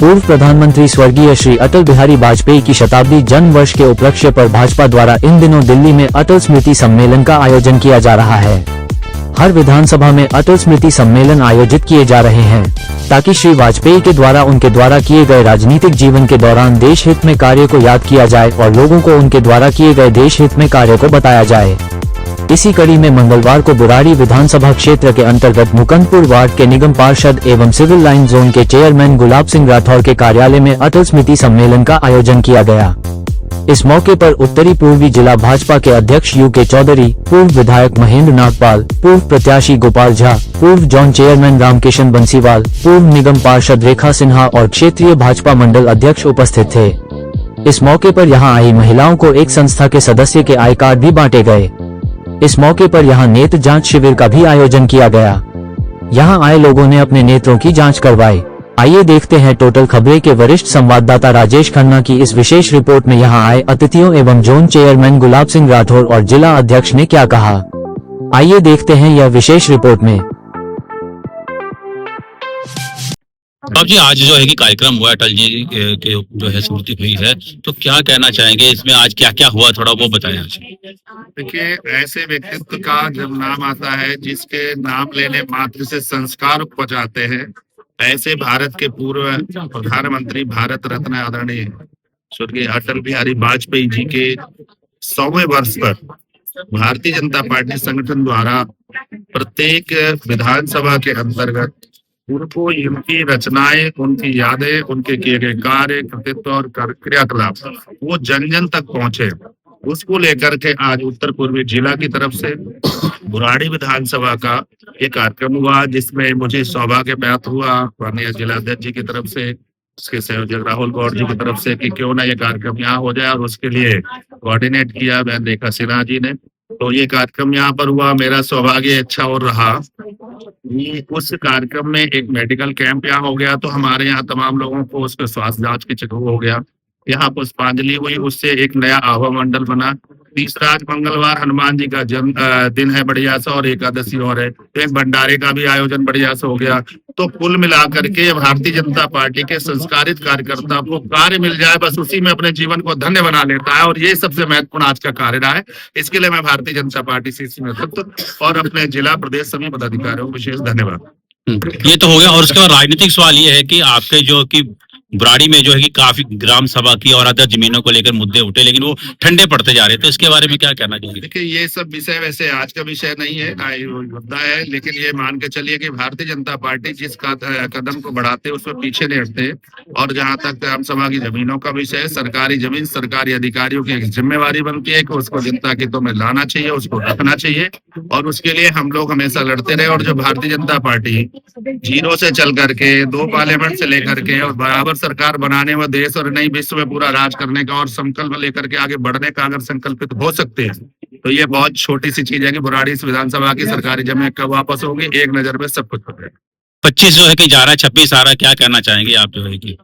पूर्व प्रधानमंत्री स्वर्गीय श्री अटल बिहारी वाजपेयी की शताब्दी जन्म वर्ष के उपलक्ष्य पर भाजपा द्वारा इन दिनों दिल्ली में अटल स्मृति सम्मेलन का आयोजन किया जा रहा है। हर विधानसभा में अटल स्मृति सम्मेलन आयोजित किए जा रहे हैं ताकि श्री वाजपेयी के द्वारा उनके द्वारा किए गए राजनीतिक जीवन के दौरान देश हित में कार्य को याद किया जाए और लोगों को उनके द्वारा किए गए देश हित में कार्य को बताया जाए। इसी कड़ी में मंगलवार को बुराड़ी विधानसभा क्षेत्र के अंतर्गत मुकंदपुर वार्ड के निगम पार्षद एवं सिविल लाइन जोन के चेयरमैन गुलाब सिंह राठौर के कार्यालय में अटल स्मृति सम्मेलन का आयोजन किया गया। इस मौके पर उत्तरी पूर्वी जिला भाजपा के अध्यक्ष U.K. चौधरी, पूर्व विधायक महेंद्र नागपाल, पूर्व प्रत्याशी गोपाल झा, पूर्व जोन चेयरमैन रामकिशन बंसीवाल, पूर्व निगम पार्षद रेखा सिन्हा और क्षेत्रीय भाजपा मंडल अध्यक्ष उपस्थित थे। इस मौके पर यहां आई महिलाओं को एक संस्था के सदस्य के आई कार्ड भी बांटे गए। इस मौके पर यहां नेत्र जांच शिविर का भी आयोजन किया गया। यहां आए लोगों ने अपने नेत्रों की जांच करवाई। आइए देखते हैं टोटल खबरें के वरिष्ठ संवाददाता राजेश खन्ना की इस विशेष रिपोर्ट में यहां आए अतिथियों एवं जोन चेयरमैन गुलाब सिंह राठौर और जिला अध्यक्ष ने क्या कहा। आइए देखते हैं यह विशेष रिपोर्ट में। अब जी आज जो है कि कार्यक्रम हुआ अटल जी के जो है स्मृति हुई है, तो क्या कहना चाहेंगे इसमें आज क्या क्या हुआ, थोड़ा वो बताएं आज। देखिए, ऐसे व्यक्तित्व का जब नाम आता है जिसके नाम लेने मात्र से संस्कार उपज जाते हैं, ऐसे भारत के पूर्व प्रधानमंत्री भारत रत्न आदरणीय स्वर्गीय अटल बिहारी वाजपेयी जी के 100वें वर्ष पर भारतीय जनता पार्टी संगठन द्वारा प्रत्येक विधानसभा के अंतर्गत उनको उनकी रचनाएं, उनकी यादें, उनके किए गए कार्य, कृतित्व और क्रियाकलाप वो जन जन तक पहुंचे, उसको लेकर के आज उत्तर पूर्वी जिला की तरफ से बुराड़ी विधानसभा का ये कार्यक्रम हुआ, जिसमें मुझे सौभाग्य प्राप्त हुआ माननीय जिला अध्यक्ष जी की तरफ से, उसके संयोजक राहुल गौड़ जी की तरफ से कि क्यों ना ये कार्यक्रम यहाँ हो जाए, और उसके लिए कोऑर्डिनेट किया बहन रेखा सिन्हा जी ने। तो ये कार्यक्रम यहाँ पर हुआ, मेरा सौभाग्य अच्छा और रहा। ये उस कार्यक्रम में एक मेडिकल कैंप यहाँ हो गया, तो हमारे यहाँ तमाम लोगों को उसके स्वास्थ्य जांच की चेकअप हो गया। यहाँ पुष्पांजलि हुई, उससे एक नया आभा मंडल बना। तीसरा आज मंगलवार हनुमान जी का जन्म दिन है बढ़िया सा, और एकादशी और है, तो एक भंडारे का भी आयोजन बढ़िया सा हो गया। तो कुल मिलाकर के भारतीय जनता पार्टी के संस्कारित कार्यकर्ता को कार्य मिल जाए, बस उसी में अपने जीवन को धन्य बना लेता है, और ये सबसे महत्वपूर्ण आज का कार्य रहा है। इसके लिए मैं भारतीय जनता पार्टी से नेतृत्व और अपने जिला प्रदेश सभी पदाधिकारियों को विशेष धन्यवाद। ये तो हो गया, और उसके बाद राजनीतिक सवाल ये है कि आपके जो कि बुराड़ी में जो है कि काफी ग्राम सभा की और अदर जमीनों को लेकर मुद्दे उठे, लेकिन वो ठंडे पड़ते जा रहे, तो इसके बारे में क्या कहना चाहिए। देखिए, ये सब विषय वैसे आज का विषय नहीं है, मुद्दा है, लेकिन ये मान के चलिए कि भारतीय जनता पार्टी जिस कदम को बढ़ाते है उसमें पीछे नहीं हटते। और जहां तक ग्राम सभा की जमीनों का विषय है, सरकारी जमीन सरकारी अधिकारियों की एक जिम्मेवारी बनती है कि उसको जनता के हितों में लाना चाहिए, उसको रखना चाहिए, और उसके लिए हम लोग हमेशा लड़ते रहे। और जो भारतीय जनता पार्टी जीरो से चल करके 2 पार्लियामेंट से लेकर के और बराबर सरकार बनाने में, देश और नई विश्व में पूरा राज करने का और संकल्प लेकर के आगे बढ़ने का अगर संकल्पित हो सकते हैं, तो ये बहुत छोटी सी चीज है कि बुराड़ी विधानसभा की सरकारी जमीन कब वापस होगी, एक नजर में सब कुछ हो जाएगा। 25 जो है कि जा रहा है, 26 आ रहा है, क्या कहना चाहेंगे आप जो है कि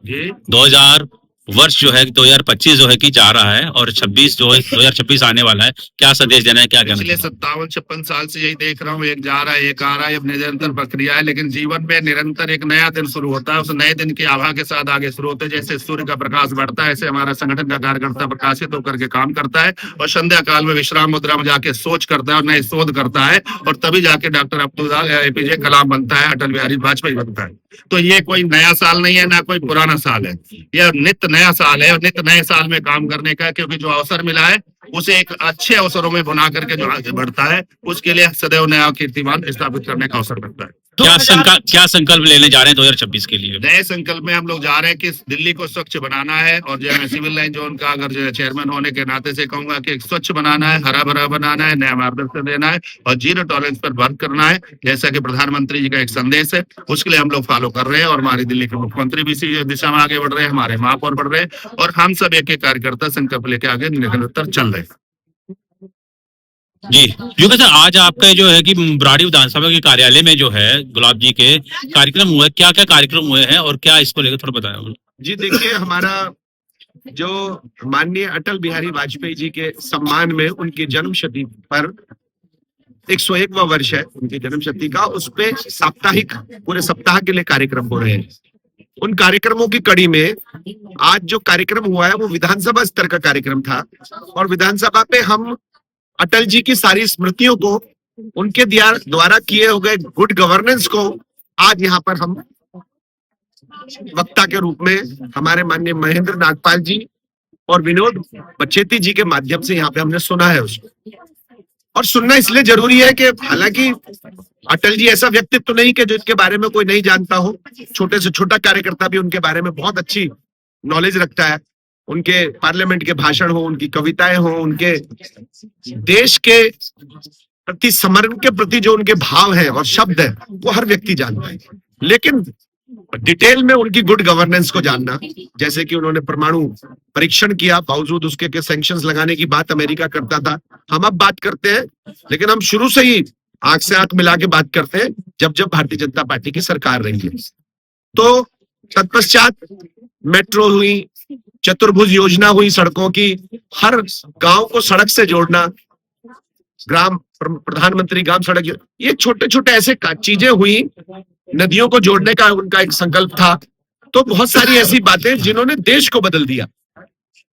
2000 वर्ष जो है 2025 जो है कि जा रहा है, और 26 जो है 2026 आने वाला है, क्या संदेश देना है, क्या कहना है। पिछले 57-56 साल से यही देख रहा हूँ, एक जा रहा है एक आ रहा है, अब निरंतर प्रक्रिया है, लेकिन जीवन में निरंतर एक नया दिन शुरू होता है, उस नए दिन की आभा के साथ आगे शुरू होते हैं। जैसे सूर्य का प्रकाश बढ़ता है, ऐसे हमारा संगठन का कार्यकर्ता प्रकाशित होकर के काम करता है, और संध्या काल में विश्राम मुद्रा में जाके सोच करता है और नए शोध करता है, और तभी जाके डॉक्टर अब्दुल APJ कलाम बनता है, अटल बिहारी वाजपेयी बनता है। तो ये कोई नया साल नहीं है, ना कोई पुराना साल है, यह नित्य नया साल है, और नित्य नए साल में काम करने का, क्योंकि जो अवसर मिला है उसे एक अच्छे अवसरों में बुना करके जो आगे बढ़ता है, उसके लिए सदैव नया कीर्तिमान स्थापित करने का अवसर मिलता है। क्या संकल्प लेने जा रहे हैं 2026 के लिए। नए संकल्प में हम लोग जा रहे हैं कि दिल्ली को स्वच्छ बनाना है, और जो है सिविल लाइन जोन का अगर जो चेयरमैन होने के नाते से कहूंगा कि स्वच्छ बनाना है, हरा भरा बनाना है, नया मार्गदर्शन देना है, और जीरो टॉलरेंस पर वर्क करना है, जैसा कि प्रधानमंत्री जी का एक संदेश है, उसके लिए हम लोग फॉलो कर रहे हैं। और हमारी दिल्ली के मुख्यमंत्री भी इसी दिशा में आगे बढ़ रहे हैं, हमारे महापौर बढ़ रहे हैं, और हम सब एक एक कार्यकर्ता संकल्प लेके आगे निरंतर चल रहे हैं। जी युग सर, आज आपका जो है कि बुराड़ी विधानसभा के कार्यालय में जो है गुलाब जी के कार्यक्रम हुए, क्या क्या कार्यक्रम हुए हैं और क्या इसको लेकर थोड़ा बताया। जी देखिए, हमारा जो माननीय अटल बिहारी वाजपेयी जी के सम्मान में उनकी जन्म शती पर 101वां वर्ष है उनकी जन्म शती का, उस पे साप्ताहिक पूरे सप्ताह के लिए कार्यक्रम हो रहे हैं। उन कार्यक्रमों की कड़ी में आज जो कार्यक्रम हुआ है वो विधानसभा स्तर का कार्यक्रम था, और विधानसभा पे हम अटल जी की सारी स्मृतियों को, उनके द्वारा किए हो गए गुड गवर्नेंस को आज यहाँ पर हम वक्ता के रूप में हमारे माननीय महेंद्र नागपाल जी और विनोद बचेती जी के माध्यम से यहाँ पे हमने सुना है उसको। और सुनना इसलिए जरूरी है कि हालांकि अटल जी ऐसा व्यक्तित्व नहीं कि जिसके बारे में कोई नहीं जानता हो, छोटे से छोटा कार्यकर्ता भी उनके बारे में बहुत अच्छी नॉलेज रखता है। उनके पार्लियामेंट के भाषण हो, उनकी कविताएं हो, उनके देश के प्रति समर्पण के प्रति जो उनके भाव हैं और शब्द है वो हर व्यक्ति जानता है। लेकिन डिटेल में उनकी गुड गवर्नेंस को जानना, जैसे कि उन्होंने परमाणु परीक्षण किया, बावजूद उसके के सैंक्शंस लगाने की बात अमेरिका करता था, हम अब बात करते हैं, लेकिन हम शुरू से ही आंख से आंख मिला के बात करते हैं जब जब भारतीय जनता पार्टी की सरकार रही है। तो तत्पश्चात मेट्रो हुई, चतुर्भुज योजना हुई, सड़कों की, हर गांव को सड़क से जोड़ना, प्रधानमंत्री ग्राम सड़क, ये छोटे छोटे ऐसे चीजें हुई, नदियों को जोड़ने का उनका एक संकल्प था। तो बहुत सारी ऐसी बातें जिन्होंने देश को बदल दिया,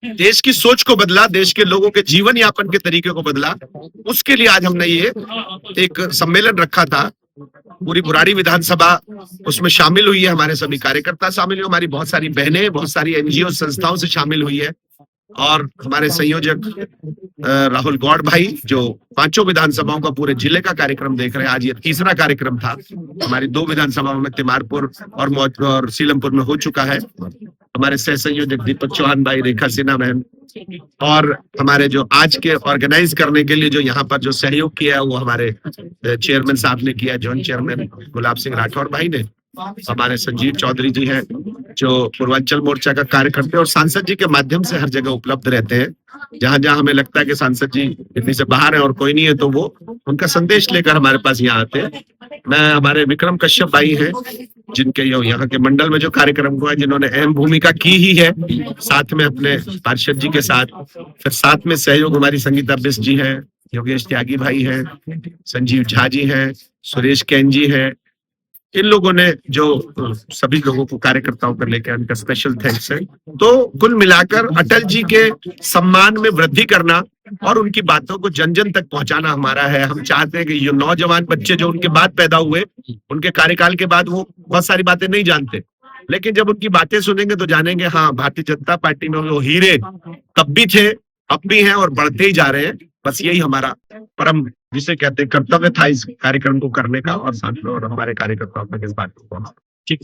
देश की सोच को बदला, देश के लोगों के जीवन यापन के तरीके को बदला। उसके लिए आज हमने ये एक सम्मेलन रखा था। पूरी बुराड़ी विधानसभा उसमें शामिल हुई है, हमारे सभी कार्यकर्ता शामिल हुए, हमारी बहुत सारी बहनें, बहुत सारी एनजीओ संस्थाओं से शामिल हुई है, और हमारे संयोजक राहुल गौड़ भाई जो 5 विधानसभाओं का पूरे जिले का कार्यक्रम देख रहे हैं। आज ये तीसरा कार्यक्रम था, हमारी 2 विधानसभाओं में तिमारपुर और सीलमपुर में हो चुका है। हमारे सह संयोजक दीपक चौहान भाई, रेखा सिन्हा बहन, और हमारे जो आज के ऑर्गेनाइज करने के लिए जो यहाँ पर जो सहयोग किया है वो हमारे चेयरमैन साहब ने किया, जॉइंट चेयरमैन गुलाब सिंह राठौर भाई ने, हमारे संजीव चौधरी जी हैं जो पूर्वांचल मोर्चा का कार्य करते हैं और सांसद जी के माध्यम से हर जगह उपलब्ध रहते हैं। जहां जहां हमें लगता है कि सांसद जी दिल्ली से बाहर है और कोई नहीं है, तो वो उनका संदेश लेकर हमारे पास यहाँ आते हैं। मैं हमारे विक्रम कश्यप भाई हैं जिनके यहाँ के मंडल में जो कार्यक्रम हुआ है, जिन्होंने अहम भूमिका की ही है, साथ में अपने पार्षद जी के साथ, फिर साथ में सहयोग हमारी संगीता बिस्ट जी है, योगेश त्यागी भाई हैं, संजीव झा जी हैं, सुरेश कैन जी हैं। इन लोगों ने जो सभी लोगों को कार्यकर्ताओं पर लेकर उनका स्पेशल थैंक्स है। तो कुल मिलाकर अटल जी के सम्मान में वृद्धि करना और उनकी बातों को जन जन तक पहुंचाना हमारा है। हम चाहते हैं कि ये नौजवान बच्चे जो उनके बाद पैदा हुए, उनके कार्यकाल के बाद वो बहुत सारी बातें नहीं जानते, लेकिन जब उनकी बातें सुनेंगे तो जानेंगे हाँ, भारतीय जनता पार्टी में वो हीरे तब भी थे, अब भी हैं और बढ़ते ही जा रहे हैं। बस यही हमारा परम, जिसे कहते हैं, कर्तव्य था इस कार्यक्रम को करने का, और साथ में और हमारे कार्यकर्ताओं तक इस बात को। ठीक।